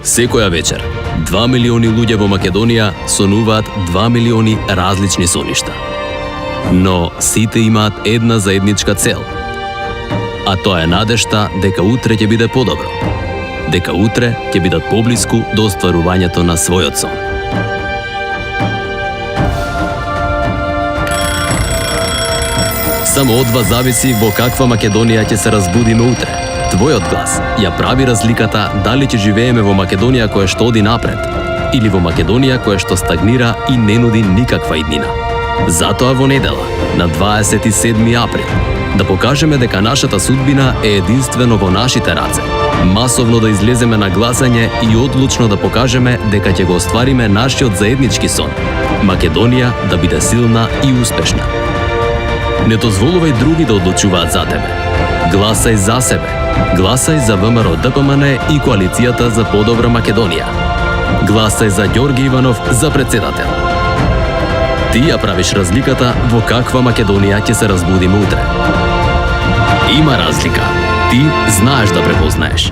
Секоја вечер, 2 милиони луѓе во Македонија сонуваат 2 милиони различни соништа. Но сите имаат една заедничка цел. А тоа е надежта дека утре ќе биде подобро. Дека утре ќе бидат поблиску до остварувањето на својот сон. Само од вас зависи во каква Македонија ќе се разбудиме утре. Твојот глас ја прави разликата дали ќе живееме во Македонија која што оди напред или во Македонија која што стагнира и не нуди никаква иднина. Затоа во недела, на 27 април, да покажеме дека нашата судбина е единствено во нашите раце. Масовно да излеземе на гласање и одлучно да покажеме дека ќе го оствариме нашиот заеднички сон. Македонија да биде силна и успешна. Не дозволувај други да одлучуваат за тебе. Гласај за себе. Гласај за ВМРО-ДПМН и Коалицијата за подобра Македонија. Гласај за Ѓорги Иванов за председател. Ти ја правиш разликата во каква Македонија ќе се разбудиме утре. Има разлика. Ти знаеш да препознаеш.